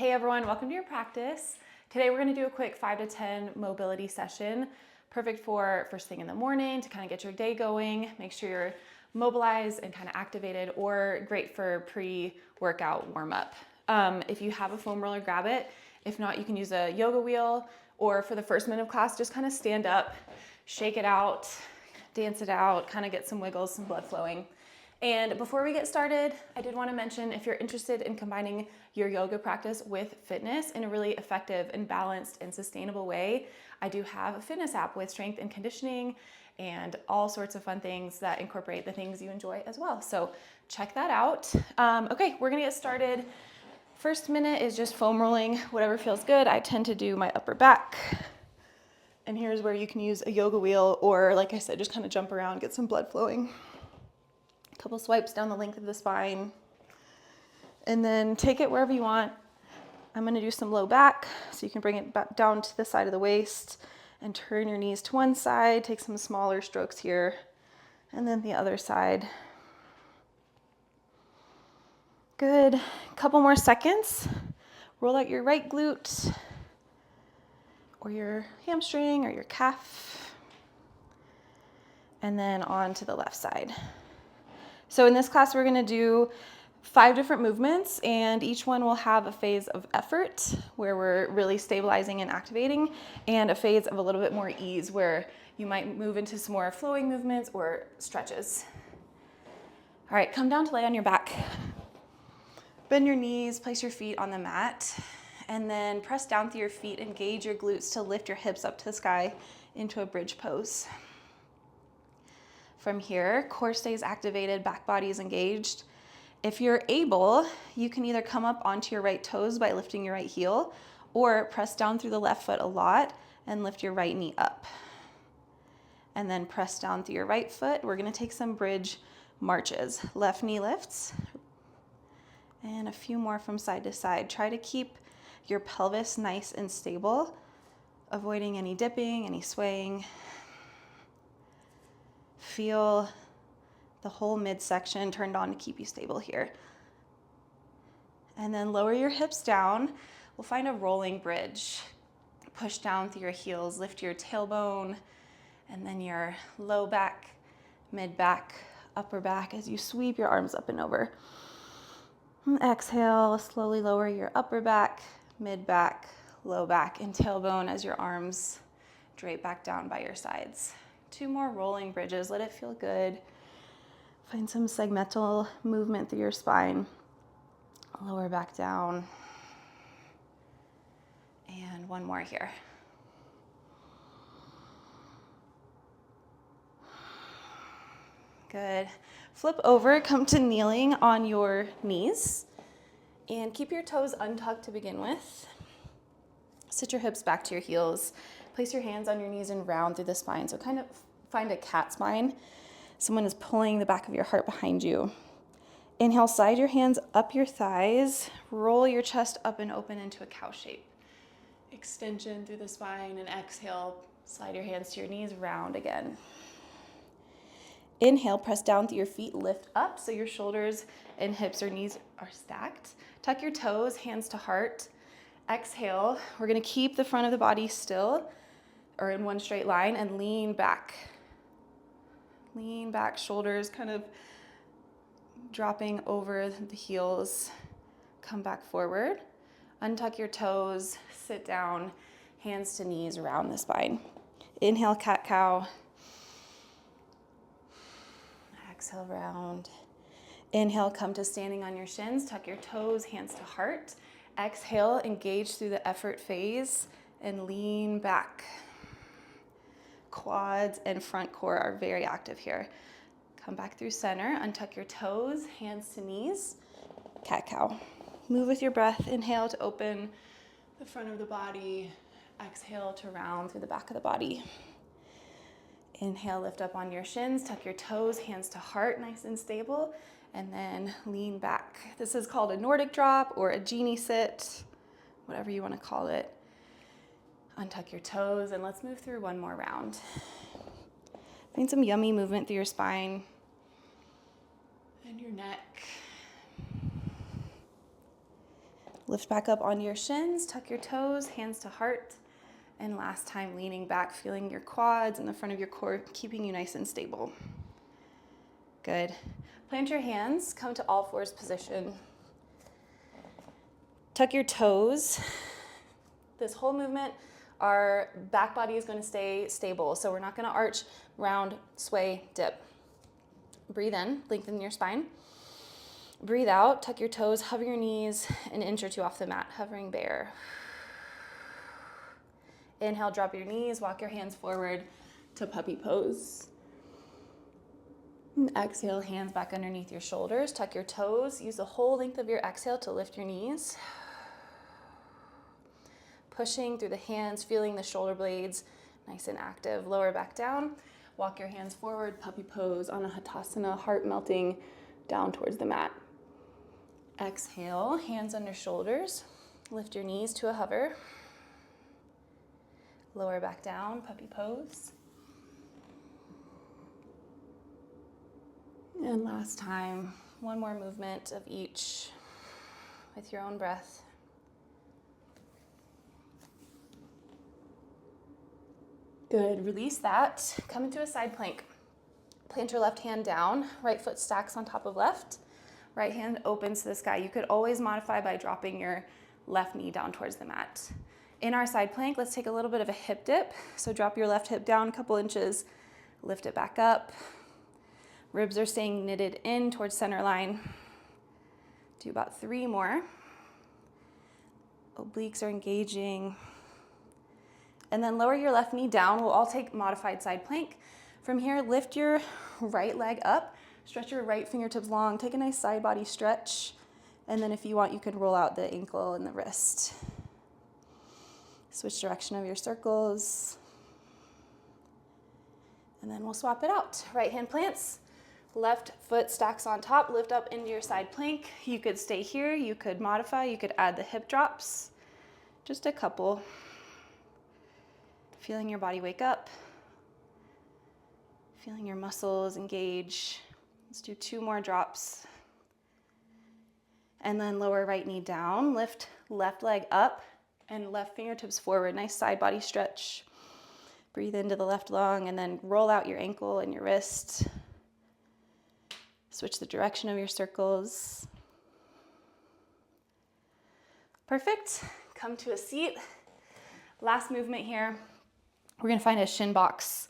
Hey everyone, welcome to your practice. Today we're going to do a quick 5 to 10 mobility session. Perfect for first thing in the morning to kind of get your day going, make sure you're mobilized and kind of activated, or great for pre-workout warm-up. If you have a foam roller, grab it. If not, you can use a yoga wheel, or for the first minute of class, just kind of stand up, shake it out, dance it out, kind of get some wiggles, some blood flowing. And before we get started, I did want to mention if you're interested in combining your yoga practice with fitness in a really effective and balanced and sustainable way, I do have a fitness app with strength and conditioning and all sorts of fun things that incorporate the things you enjoy as well. So check that out. Okay, we're gonna get started. First minute is just foam rolling, whatever feels good. I tend to do my upper back. And here's where you can use a yoga wheel or, like I said, just kind of jump around, get some blood flowing. Couple swipes down the length of the spine, and then take it wherever you want. I'm going to do some low back, so you can bring it back down to the side of the waist and turn your knees to one side. Take some smaller strokes here, and then the other side. Good. Couple more seconds. Roll out your right glute or your hamstring or your calf, and then on to the left side. So in this class, we're gonna do 5 different movements, and each one will have a phase of effort where we're really stabilizing and activating, and a phase of a little bit more ease where you might move into some more flowing movements or stretches. All right, come down to lay on your back. Bend your knees, place your feet on the mat, and then press down through your feet, engage your glutes to lift your hips up to the sky into a bridge pose. From here, core stays activated, back body is engaged. If you're able, you can either come up onto your right toes by lifting your right heel, or press down through the left foot a lot and lift your right knee up. And then press down through your right foot. We're gonna take some bridge marches. Left knee lifts, and a few more from side to side. Try to keep your pelvis nice and stable, avoiding any dipping, any swaying. Feel the whole midsection turned on to keep you stable here. And then lower your hips down. We'll find a rolling bridge. Push down through your heels, lift your tailbone, and then your low back, mid back, upper back as you sweep your arms up and over. And exhale, slowly lower your upper back, mid back, low back, and tailbone as your arms drape back down by your sides. 2 more rolling bridges, let it feel good. Find some segmental movement through your spine. Lower back down. And 1 more here. Good. Flip over, come to kneeling on your knees. And keep your toes untucked to begin with. Sit your hips back to your heels. Place your hands on your knees and round through the spine. So kind of find a cat spine. Someone is pulling the back of your heart behind you. Inhale, slide your hands up your thighs. Roll your chest up and open into a cow shape. Extension through the spine, and exhale, slide your hands to your knees, round again. Inhale, press down through your feet, lift up so your shoulders and hips or knees are stacked. Tuck your toes, hands to heart. Exhale, we're gonna keep the front of the body still or in one straight line and lean back. Lean back, shoulders kind of dropping over the heels. Come back forward. Untuck your toes, sit down, hands to knees around the spine. Inhale, cat-cow. Exhale, round. Inhale, come to standing on your shins. Tuck your toes, hands to heart. Exhale, engage through the effort phase and lean back. Quads and front core are very active here. Come back through center, untuck your toes, hands to knees, cat-cow. Move with your breath. Inhale to open the front of the body. Exhale to round through the back of the body. Inhale, lift up on your shins, tuck your toes, hands to heart, nice and stable, and then lean back. This is called a Nordic drop or a genie sit, whatever you want to call it. Untuck your toes, and let's move through 1 more round. Find some yummy movement through your spine and your neck. Lift back up onto your shins, tuck your toes, hands to heart. And last time, leaning back, feeling your quads and the front of your core, keeping you nice and stable. Good. Plant your hands, come to all fours position. Tuck your toes. This whole movement, our back body is going to stay stable, so we're not going to arch, round, sway, dip. Breathe in, lengthen your spine. Breathe out, tuck your toes, hover your knees an inch or two off the mat, hovering bear. Inhale, drop your knees, walk your hands forward to puppy pose. And exhale, hands back underneath your shoulders, tuck your toes, use the whole length of your exhale to lift your knees. Pushing through the hands, feeling the shoulder blades, nice and active. Lower back down, walk your hands forward, puppy pose, Anahatasana, heart melting down towards the mat. Exhale, hands under shoulders, lift your knees to a hover. Lower back down, puppy pose. And last time, one more movement of each with your own breath. Good, release that. Come into a side plank. Plant your left hand down, right foot stacks on top of left. Right hand opens to the sky. You could always modify by dropping your left knee down towards the mat. In our side plank, let's take a little bit of a hip dip. So drop your left hip down a couple inches, lift it back up. Ribs are staying knitted in towards center line. Do about 3 more. Obliques are engaging. And then lower your left knee down. We'll all take modified side plank. From here, lift your right leg up. Stretch your right fingertips long. Take a nice side body stretch. And then if you want, you can roll out the ankle and the wrist. Switch direction of your circles. And then we'll swap it out. Right hand plants. Left foot stacks on top. Lift up into your side plank. You could stay here. You could modify. You could add the hip drops. Just a couple. Feeling your body wake up, feeling your muscles engage. Let's do 2 more drops. And then lower right knee down, lift left leg up and left fingertips forward. Nice side body stretch. Breathe into the left lung and then roll out your ankle and your wrist. Switch the direction of your circles. Perfect. Come to a seat. Last movement here. We're gonna find a shin box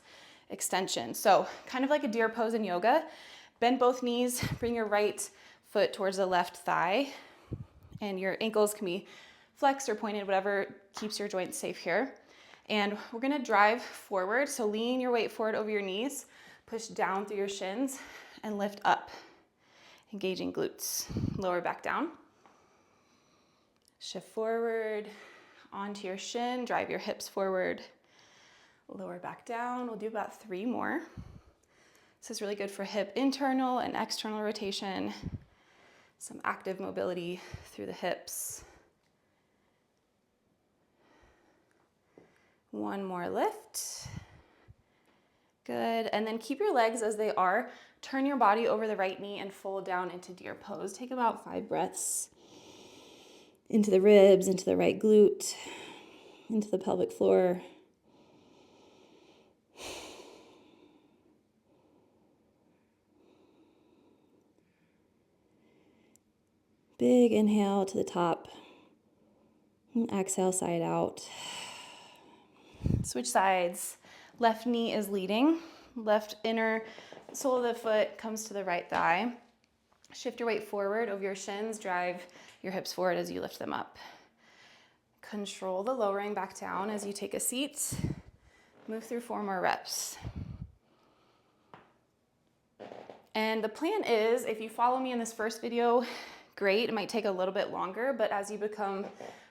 extension. So kind of like a deer pose in yoga. Bend both knees, bring your right foot towards the left thigh, and your ankles can be flexed or pointed, whatever keeps your joints safe here. And we're gonna drive forward. So lean your weight forward over your knees, push down through your shins, and lift up, engaging glutes. Lower back down. Shift forward onto your shin, drive your hips forward. Lower back down. We'll do about 3 more. This is really good for hip internal and external rotation. Some active mobility through the hips. 1 more lift. Good. And then keep your legs as they are. Turn your body over the right knee and fold down into deer pose. Take about 5 breaths. Into the ribs, into the right glute, into the pelvic floor. Big inhale to the top. And exhale, side out. Switch sides. Left knee is leading. Left inner sole of the foot comes to the right thigh. Shift your weight forward over your shins. Drive your hips forward as you lift them up. Control the lowering back down as you take a seat. Move through 4 more reps. And the plan is, if you follow me in this first video, great. It might take a little bit longer, but as you become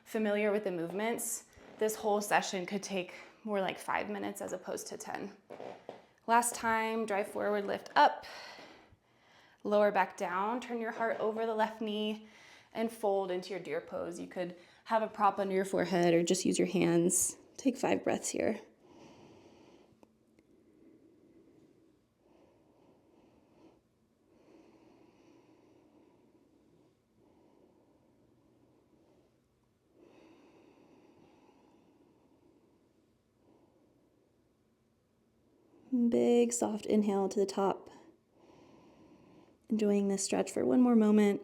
familiar with the movements, this whole session could take more like 5 minutes as opposed to 10. Last time, drive forward, lift up, lower back down, turn your heart over the left knee and fold into your deer pose. You could have a prop under your forehead or just use your hands. Take 5 breaths here. Big soft inhale to the top. Enjoying this stretch for one more moment.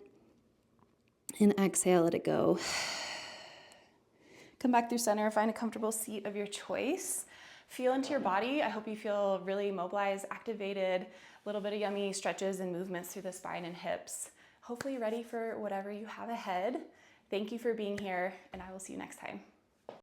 And exhale, let it go. Come back through center, find a comfortable seat of your choice. Feel into your body. I hope you feel really mobilized, activated, a little bit of yummy stretches and movements through the spine and hips. Hopefully ready for whatever you have ahead. Thank you for being here, and I will see you next time.